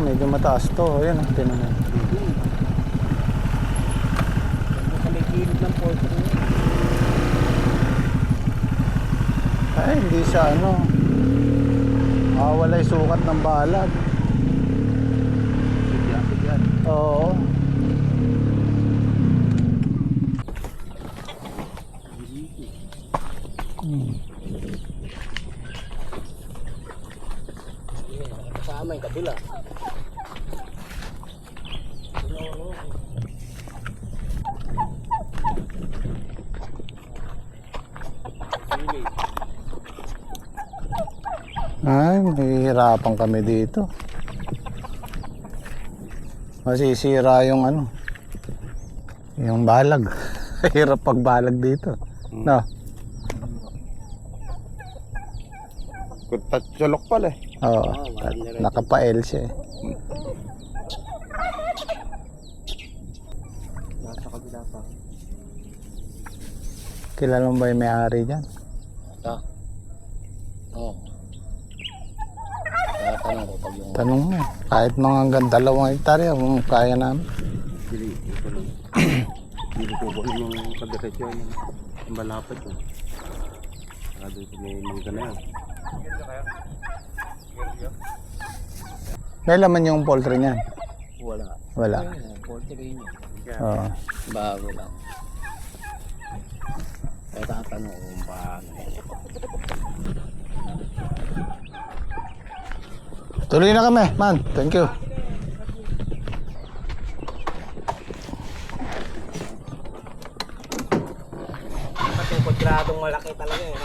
medyo mataas to. Ayan, tinan mo. Sa may gilid ng poultry. Ay, hindi siya ano. Wala yung sukat ng balag. Yan. Oo. Kasama yung kabila. Ay, mahihirapan kami dito. Masisira yung ano, yung balag. Hirap pagbalag dito. No? Tatsulok pala eh. Oo, nakapael siya eh. Nasa kabila pa. Kilala mo ba yung may-ari dyan? Ito. Oo. Tatanong ko pag yung... Tanong mo. Kahit mga hanggang 2 hektarya, kung kaya namin. Dili, ito lang. Dili ko ba yung pagkakasya yun. Ang malapad yun. Saka doon sa may mangga na yan. May laman yung poultry niyan? Wala. Wala. Poultry niya. Oo. Bago lang. Kaya tatanong ko kung paano. Tuloy na kami, man. Thank you. Matukod gradong malaki talaga eh.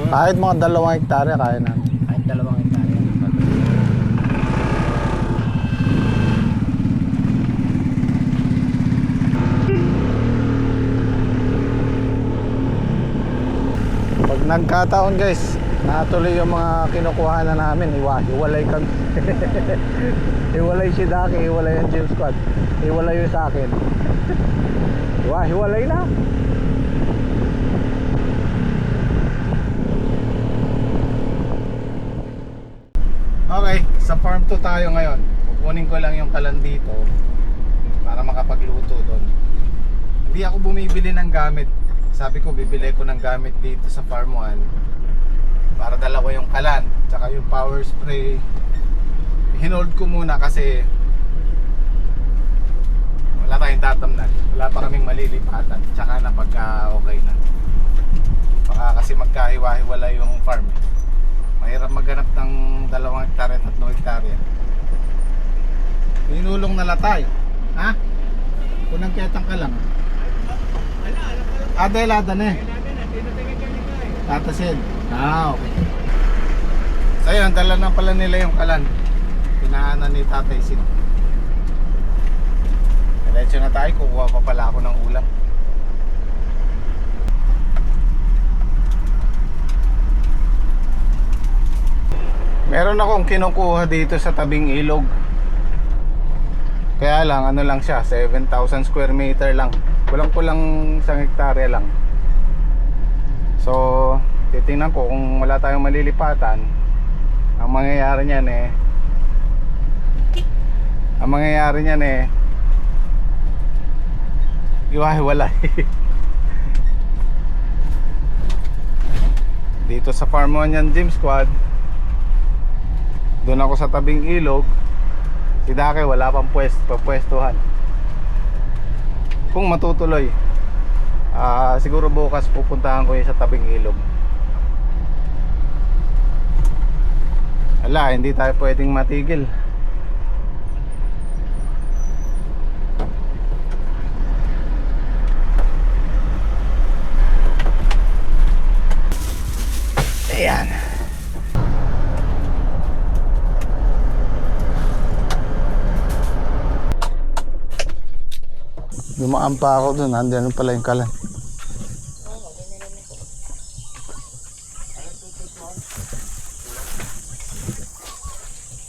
Kahit mga 2 hektarya, kaya namin. Kahit 2 hektarya. Pag nagkataon guys, natuloy yung mga kinukuha na namin, hiwalay kami. Hiwalay si Daki, hiwalay yung Gym Squad, hiwalay yung sa akin. Hiwalay na. Okay, sa farm 2 tayo ngayon. Kukunin ko lang yung kalan dito para makapagluto doon. Hindi ako bumibili ng gamit. Sabi ko bibili ko ng gamit dito sa farm 1 para dalawa yung kalan tsaka yung power spray. Hinold ko muna kasi wala tayong tatamnan, wala pa kaming malilipatan, tsaka na pagka okay na. Baka kasi magkahiwa-hiwala yung farm. Mahirap maghanap ng 2 hektarya, 3 hektarya. Pinulong na latay. Ha? Kunang ketang ka lang. Adelada na eh. Tatasin. Okay. So yun, dala na pala nila yung kalan. Pinaanan ni Tatay Sid. Diretso na tayo, kukuha pa pala ako ng ulam. Meron akong kinukuha dito sa tabing ilog. Kaya lang, ano lang siya, 7,000 square meter lang. Kulang-kulang 1 hektarya lang. So, titingnan ko kung wala tayong malilipatan. Ang mangyayari niyan iwahiwalay. Dito sa farm mo niyan, Gym Squad, doon ako sa tabing ilog. Si Dake wala pang pwestuhan. Kung matutuloy, siguro bukas pupuntahan ko yung sa tabing ilog. Ala, hindi tayo pwedeng matigil. Ayan. Dumaan pa ako dun, nandiyan pala yung kalan.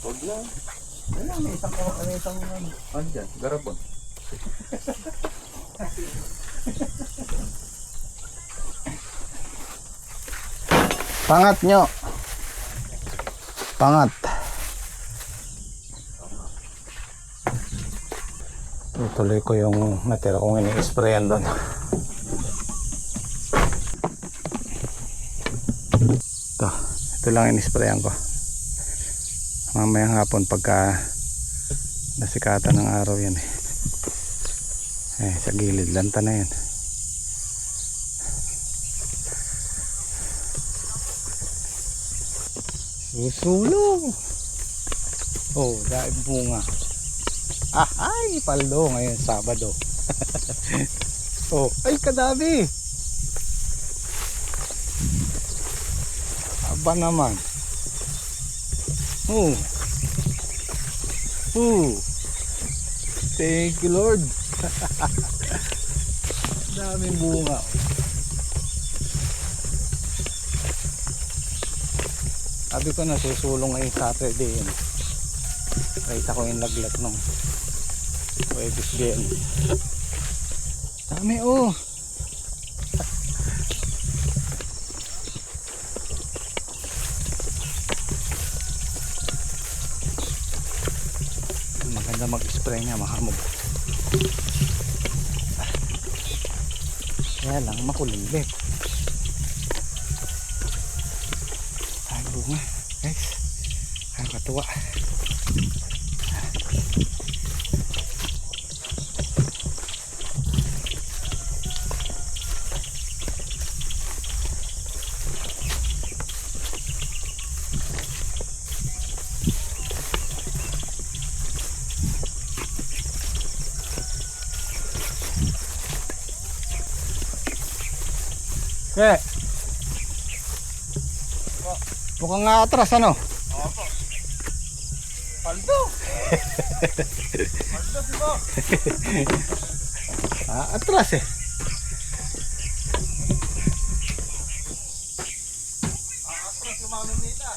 Huwag na. May isang andyan, garabon. Pangat nyo. Pangat. Tutuloy ko yung natira kong ini-sprayan doon. Ito lang in-sprayan ko. Mamayang hapon pagka nasikatan ng araw yan sa gilid lanta na yan. Susulong. Oh, dahil bunga. Ay, paldo ngayon Sabado. Oh, ay kadami. Aba naman. Oh. Thank you Lord. Daming bunga. Sabi ko na susulong ay Saturday yun. Kita ko yung laglag nung Webis din. Dami oh. Maganda mag-spray niya, mahamog. Kaya lang makulimlit. Ay bunga guys, nakakatuwa. Okay. Mukhang nga atras ano? Opo. Paldo. Paldo si Bo. Atras eh. Atras yung mamimita.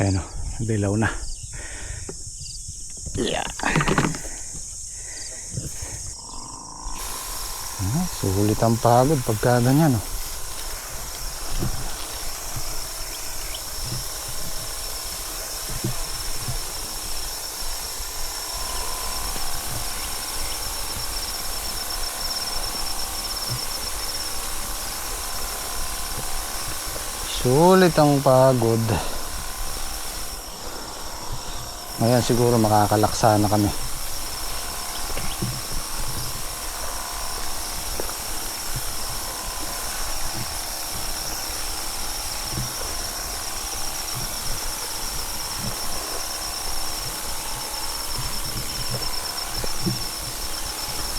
Ayan o, dilaw na. Yeah. Sulit ang pagod pagka ganyan oh. Sulit ang pagod. Ngayon siguro makakalaksa na kami.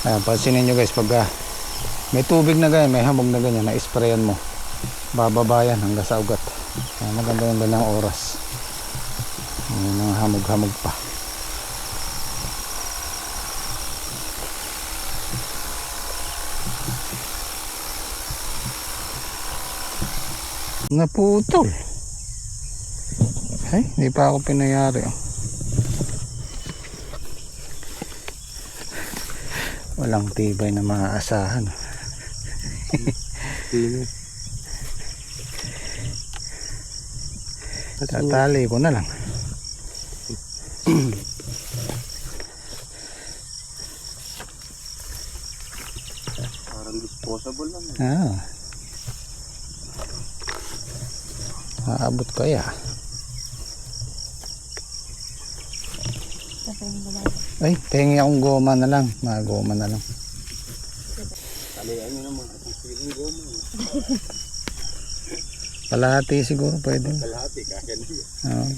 Ayan, pansinin nyo guys, pag may tubig na ganyan, may hamog na ganyan, na-sprayan mo, bababa yan hanggang sa ugat. Ayan, maganda yung ganyang oras. Ayan, mga hamog-hamog pa. Naputol. Ay, hindi pa ako pinayari oh. Walang tibay na maaasahan. Tatali ko na lang. Parang disposable lang. Maabot kaya. Ay, pengi akong goma na lang. Mga goma na lang. Talian nyo naman at ang siling goma. Kalahati siguro pwede. Kalahati, kaya nyo. Oo.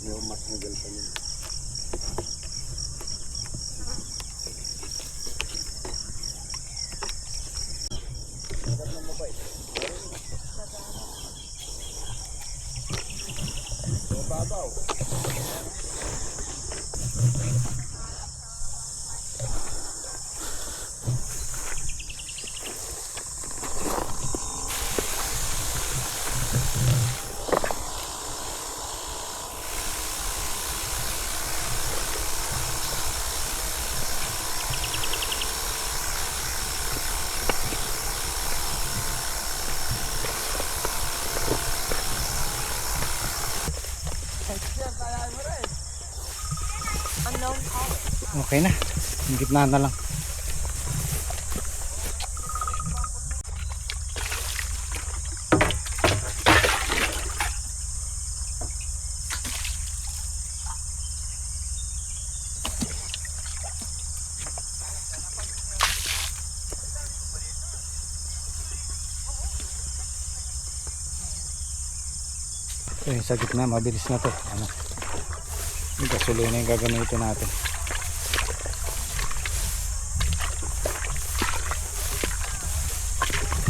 Yung matanggal pa nyo. Okay na. Yung gitna na lang. Okay, sa gitna, mabilis na to. Ano? Yung gasolina yung gagamitin natin.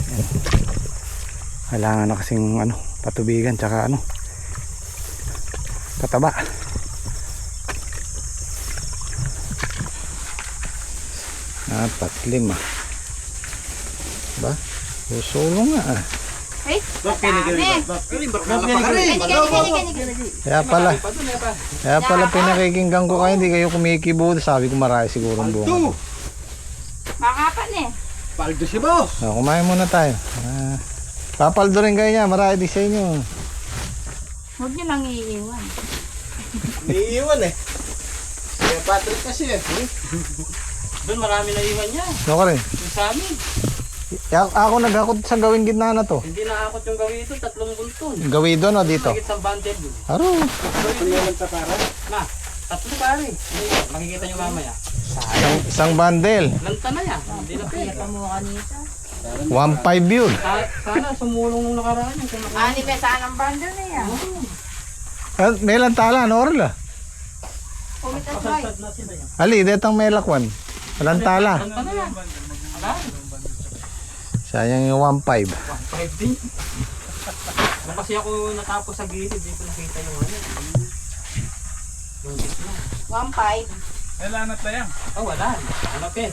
Ayan. Kailangan na kasing ano, patubigan tsaka ano, pataba. Apat, lima. Ba? Susulong nga ah. Ay, Kaya pala pinakikinggan ko kayo, hindi kayo kumikibo. Sabi ko marami siguro ang bunga. Makapan eh. Paldo si boss! Kumain muna tayo. Papaldo rin kayo niya, marami din sa inyo. Huwag nyo nang iiwan. Naiiwan eh. Kaya Patrick kasi eh. Doon marami na iwan niya. Ano ka rin? Yung sa amin. Ako naghakot sa gawing gitna na to. Hindi naakot yung gawin ito, 3 bulton. Gawi doon o dito? Magit sa bundle doon. Aro. Ano naman sa para? Na, 3 pare. Makikita nyo mamaya. Isang bundle. Lanta na yan. Hindi na Kaya pwede. pa mo kanita. 1.5 yun. Sana sumulong nung nakaraan yung kumakas. Ani ba saan ang bundle na yan? May lantala, ano oral ah? Pumitas ba? Ali, detang may lakwan. Lantala. Lanta na yan. Ala, Sayang yung 1.5. 1.5 din. Nung kasi ako natapos sa gilid, hindi ko nakita yung ano. Yung gitna. 1.5. Kailangan na yan. Oh, wala. Ano pen?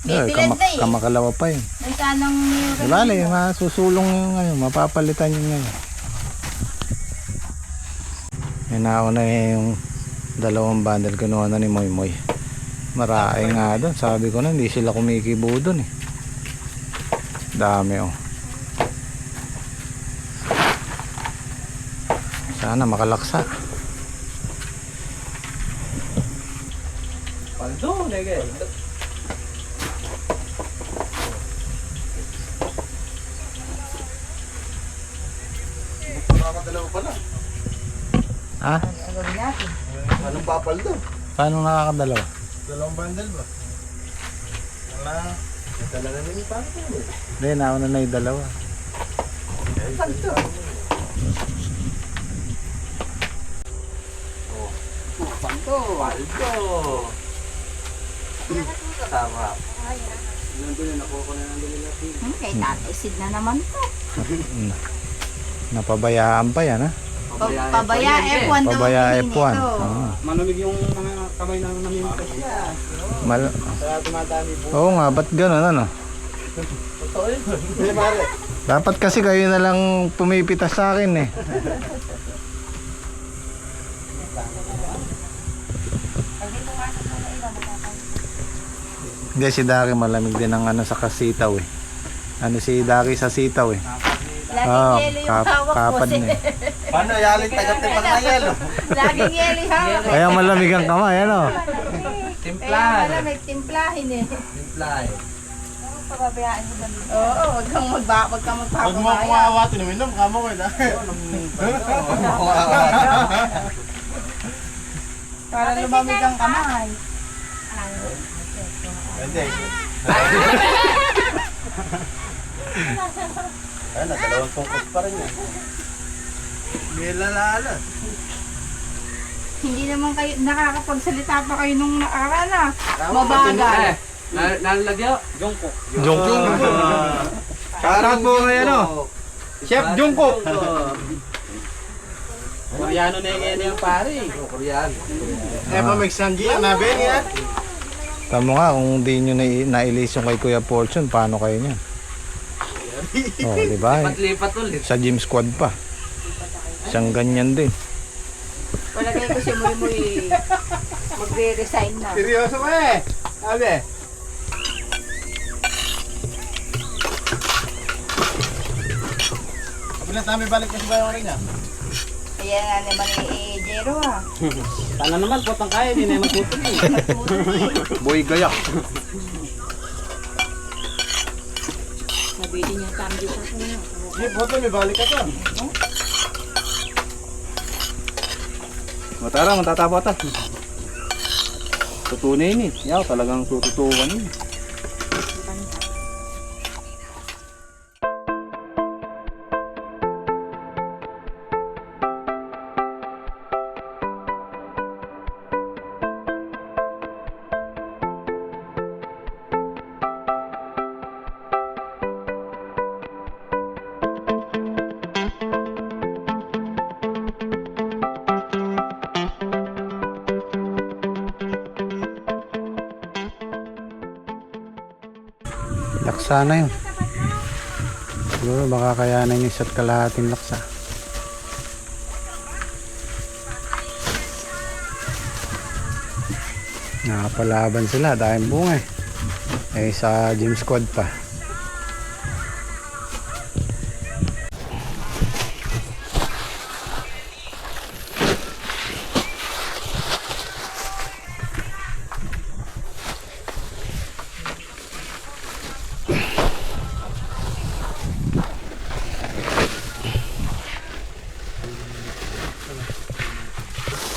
Bibilad na eh. Kamakalawa pa yun. May sanang Bale, masusulong yung ngayon, mapapalitan yung ngayon. May nauna yung 2 bundle kinuha na ni Moy Moy. Maray nga doon, sabi ko na hindi sila kumikibo doon eh. Dami oh. Sana makalaksa. Paldo, nege. Nakakadalawa pala. Ha? gagawin natin. Anong papaldo? Paano nakakadalawa? 2 bundle ba? Wala. Nadala na yung pato. Hindi, nauna na yung 2. Pagto. Paldo. Paldo. Tama. Nandun yung nakuha ko na nandun yung natin. Kay Tatay Sid na naman to. Napabayaan pa yan ha? Pabaya F1 daw Pabaya ang F1. ito. Malamig yung mga kamay na namimitas siya. Kaya tumatami po. Oo nga, ba't gano'n ano? Totoo yun. Hindi pare. Dapat kasi kayo na lang pumipitas sa akin eh. Hindi, si Dari malamig din ang ano sa kasitaw eh. Ano si Dari sa sitaw eh. Laging yelo yung hawak ko. kapad na eh. Paano yaling taga-tipar na yelo? Laging yelo yung hawak ko. Kaya malamig ang kamay, ano? Kaya malamig, timplahin eh. Timplay. Pababayaan mo ba dito? Oo, wag kang magpapabaya. Huwag mo akong aawatin, uminom ka mo ko na. Para lumamig ang kamay. Hindi. Ay, nagdalawang tungkot pa rin yan. May lalala. Hindi naman kayo, nakakapagsalita pa kayo nung nakaraan ah. Mabagal. Nalalagyan? Jungkook. Jungkook. Shoutout po kay ano? Chef Jungkook. Koreano na yung pare. Koreano. Eh, pamig Sanji, nabe niya. Tama nga, kung di nyo nailis yung kay Kuya Fortune, paano kayo niyan? Oh, di ba? Lipat ulit. Sa gym squad pa. Siyang ganyan din. Palagay ko si Muy magre-resign na. Seryoso ka eh. Sabi. Kabilang namin balik kasi ba yung rin niya? Kaya nga naman Jero ah. Sana naman, potang kaya, hindi na matutuloy. Boy gayak. Nabili niya cambio sa kanya. Hindi, boto, may balik ka dyan. O tara, matatapotan. Tutunin eh. Yaw, talagang tututukan eh. Laksa na yun. Siguro baka kayanan yung isa't kalahating laksa. Nakapalaban sila, dahil bunga eh. Eh sa gym squad pa.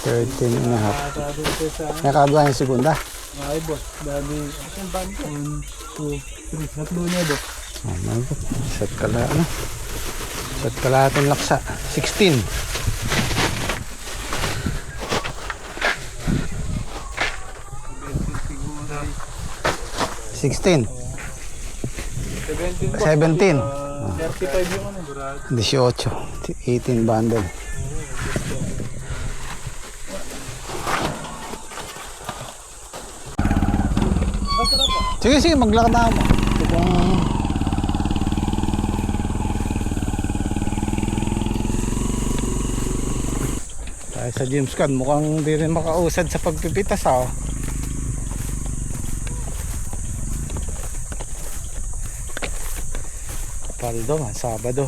Thirteen and a half. Nakagawa yung segunda. Ay, boss. Dami. Ang bangko. 1, 2, 3. Natlo niya, boss. Set kala, ano? Set kalahating laksa. 16. 16. 17. 35 yung ano. 18. 18 bundle. Sige, sige, maglakad na ako. Tayo sa gym squad, mukhang di rin makausad sa pagpipitas ha. Paldo, Sabado.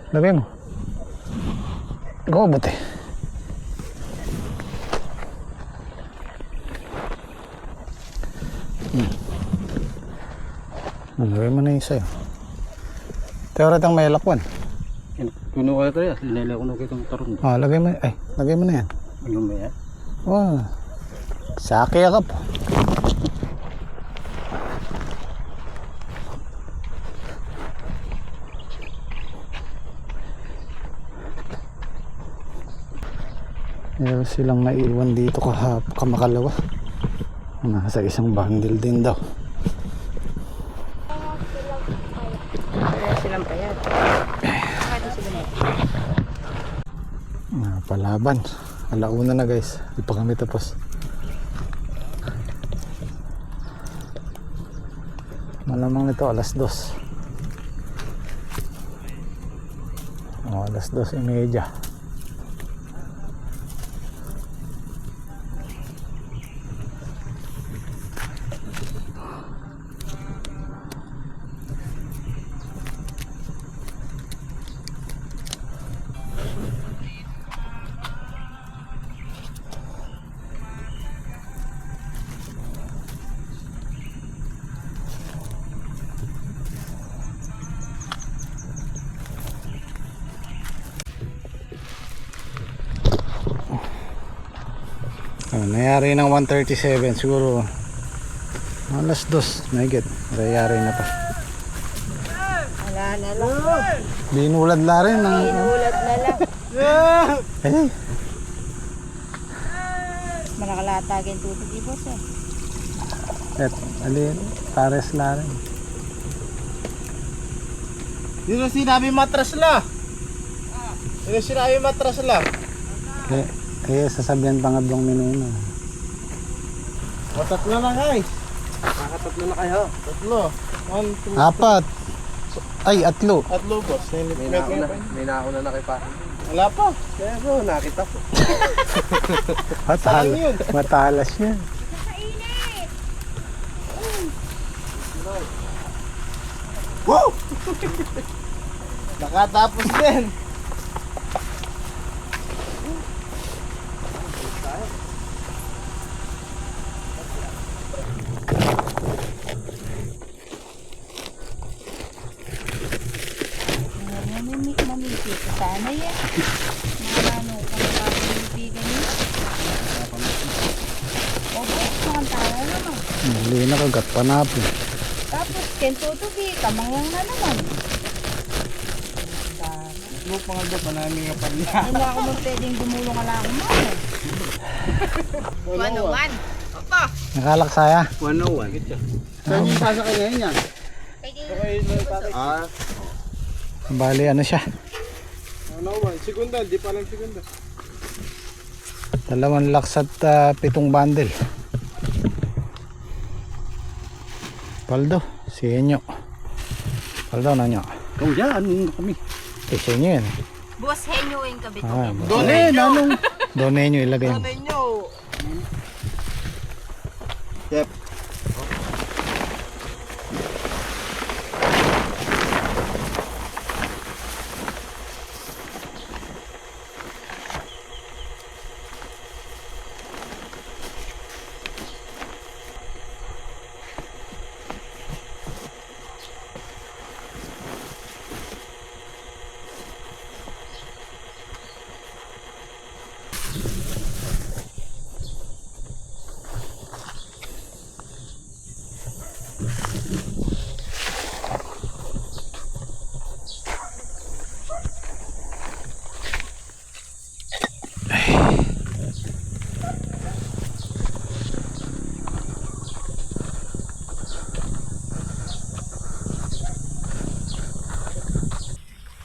Lagay mo. Go, buti. Lagay mo na yung sa'yo. Teoretang may lakwan. Kuno kayo tayo. Linala ko na kayo itong tarong. Lagay mo. Ay, lagay mo na yan. Ano ba yan? Saki akap. Meron silang naiwan dito kamakalawa. Nasa isang bundle din daw. Kaya silang payat. Ano sila na? Palaban. Alauna na guys. Di pa kami tapos. Malamang ito alas 2. Alas 2:30. Nangyari ng 1:37 siguro alas 2 mahigit nangyari na pa. Wala na lang. Binulad na rin ng Inulat na lang. eh, Manakalatagin tubig di boss eh. alin pares na rin. Dito sinabi matras la. Dito sinabi matras la. Sasabihan pangatlong minuno. Tatlo na guys. Nakatatlo na kayo. Tatlo. 1, 2, 4. Ay, atlo. Atlo boss. May nauna na kay pa. Wala pa. Pero nakita ko. Sayang yun. Matalas yan. Wow! Nakatapos din. Mamimik ko sana yan. Marano ka makapilipigan niya. Opo, makantawa naman. Huli na kagat panapon. Tapos, kentutubi, kamangyang na naman. Mo pangagda pa namin nga pala. Hindi ako mo pwedeng dumulong ala ako mo. 101. Opo. Nakalaksaya. 101. Saan yung sasakay ngayon yan? Ah, Bali, ano siya? Ano ba? Segunda, di pa lang segunda. 2 laks at 7 bundle. Paldo, si Enyo. Paldo na nyo. oh yan, kami. Eh, sa inyo yan. Buwas henyo yung kabit ko. Ah, Doon nanong. doon na inyo ilagay mo. Ninyo. Yep.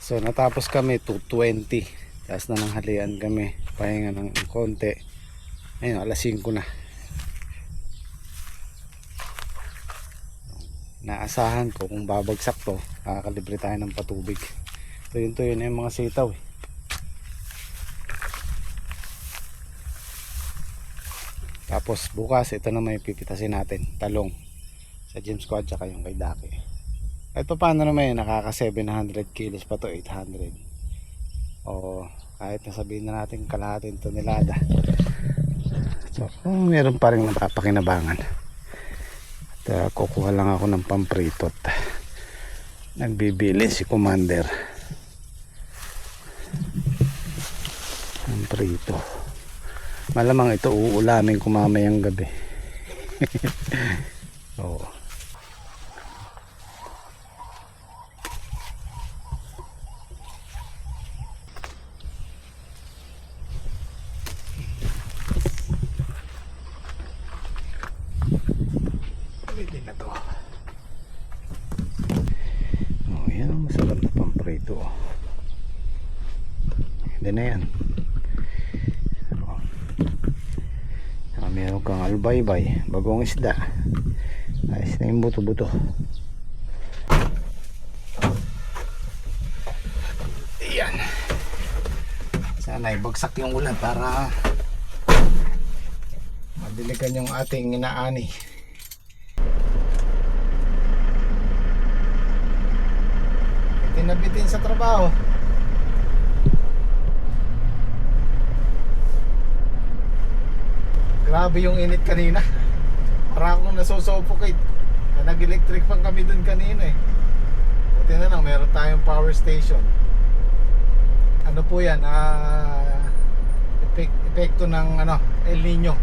So natapos kami 2:20. Tapos na nanghalian kami. Pahinga ng konti. Ayun, alas 5 na. Naasahan ko kung babagsak to, kakalibre tayo ng patubig. Tuyon-tuyon na yung mga sitaw eh. Tapos bukas ito na may pipitasin natin, talong sa James Squad tsaka yung kay Daki. Ito paano naman yun, nakaka 700 kilos pa to, 800. O kahit nasabihin na natin kalahating tonelada. So meron pa rin napapakinabangan. At kukuha lang ako ng pamprito at nagbibili si Commander. Pamprito. Malamang ito uulamin ko mamayang gabi. Oo. Pwede na to. Oh, yan ang masarap na pamprito. Hindi na yan. Meron kang albaybay, bagong isda. Ayos na yung buto-buto. Ayan. Sana ibagsak yung ulan para madiligan yung ating inaani. Tinabitin sa trabaho. Grabe yung init kanina. Para akong nasusuffocate. Nag-electric fan kami dun kanina eh. Buti na lang meron tayong power station. Ano po yan? Epekto ng El Nino.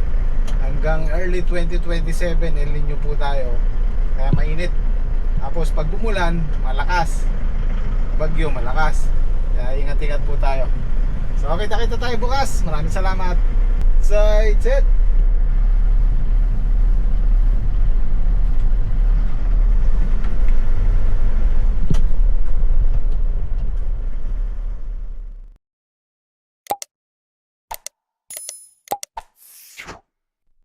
Hanggang early 2027 El Nino po tayo. Kaya mainit. Tapos pag bumulan, malakas. Bagyo, malakas. Kaya ingat-ingat po tayo. So kita tayo bukas. Maraming salamat. Side set.